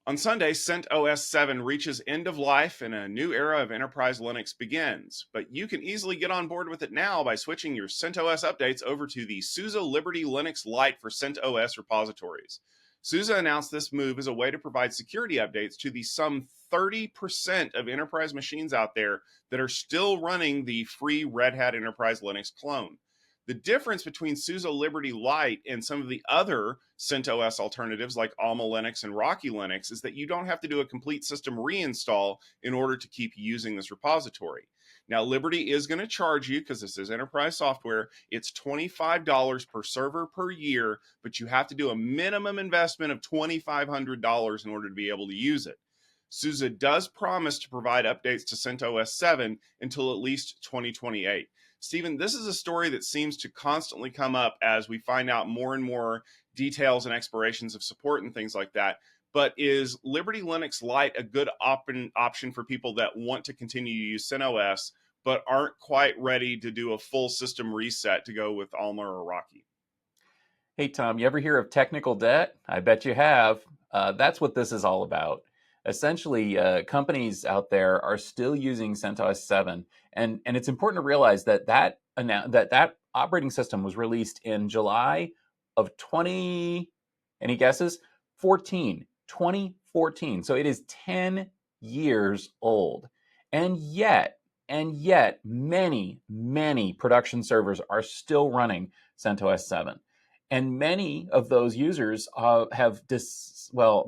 On Sunday, CentOS 7 reaches end of life and a new era of enterprise Linux begins. But you can easily get on board with it now by switching your CentOS updates over to the SUSE Liberty Linux Lite for CentOS repositories. SUSE announced this move as a way to provide security updates to the some 30% of enterprise machines out there that are still running the free Red Hat Enterprise Linux clone. The difference between SUSE Liberty Lite and some of the other CentOS alternatives like Alma Linux and Rocky Linux is that you don't have to do a complete system reinstall in order to keep using this repository. Now, Liberty is going to charge you, because this is enterprise software, it's $25 per server per year, but you have to do a minimum investment of $2,500 in order to be able to use it. SUSE does promise to provide updates to CentOS 7 until at least 2028. Stephen, this is a story that seems to constantly come up as we find out more and more details and expirations of support and things like that. But is Liberty Linux Lite a good option for people that want to continue to use CentOS but aren't quite ready to do a full system reset to go with Alma or Rocky? Hey, Tom, you ever hear of technical debt? I bet you have. That's what this is all about. Essentially, companies out there are still using CentOS 7, and it's important to realize that operating system was released in July of 2014. So it is 10 years old. And yet, many production servers are still running CentOS 7. And many of those users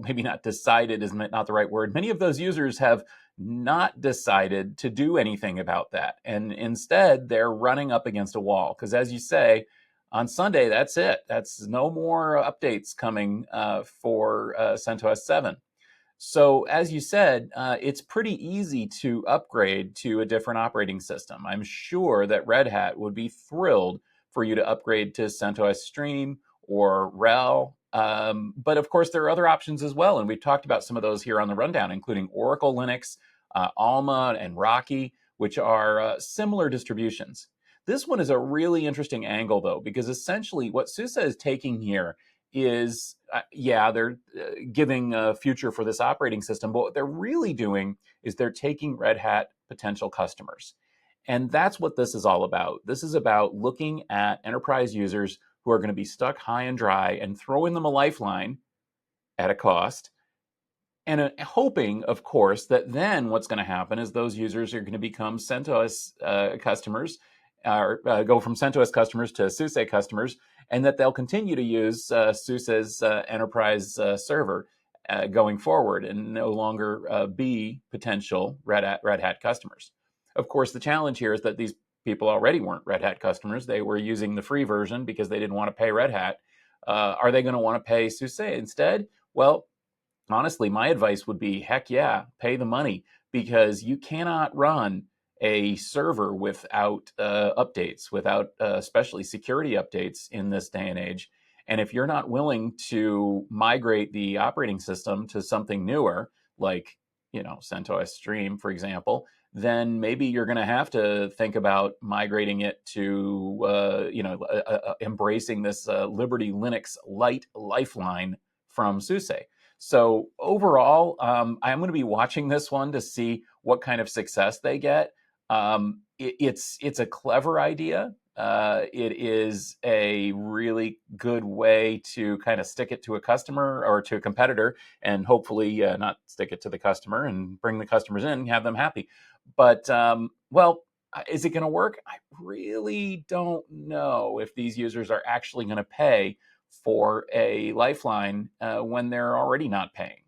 maybe not decided is not the right word. Many of those users have not decided to do anything about that. And instead, they're running up against a wall. Because as you say, on Sunday, that's it. That's no more updates coming for CentOS 7. So as you said, it's pretty easy to upgrade to a different operating system. I'm sure that Red Hat would be thrilled for you to upgrade to CentOS Stream or RHEL. But of course, there are other options as well. And we've talked about some of those here on the rundown, including Oracle Linux, Alma, and Rocky, which are similar distributions. This one is a really interesting angle, though, because essentially what SUSE is taking here is, they're giving a future for this operating system, but what they're really doing is they're taking Red Hat potential customers. And that's what this is all about. This is about looking at enterprise users who are going to be stuck high and dry and throwing them a lifeline at a cost, and hoping, of course, that then what's going to happen is those users are going to become CentOS customers, or go from CentOS customers to SUSE customers, and that they'll continue to use SUSE's enterprise server going forward and no longer be potential Red Hat customers. Of course, the challenge here is that these people already weren't Red Hat customers. They were using the free version because they didn't want to pay Red Hat. Are they going to want to pay SUSE instead? Well, honestly, my advice would be, heck yeah, pay the money, because you cannot run a server without updates, without especially security updates in this day and age. And if you're not willing to migrate the operating system to something newer, like CentOS Stream, for example, then maybe you're going to have to think about migrating it to, embracing this Liberty Linux Lite Lifeline from SUSE. So overall, I'm going to be watching this one to see what kind of success they get. It's a clever idea. It is a really good way to kind of stick it to a customer or to a competitor, and hopefully not stick it to the customer and bring the customers in and have them happy. But, is it going to work? I really don't know if these users are actually going to pay for a lifeline when they're already not paying.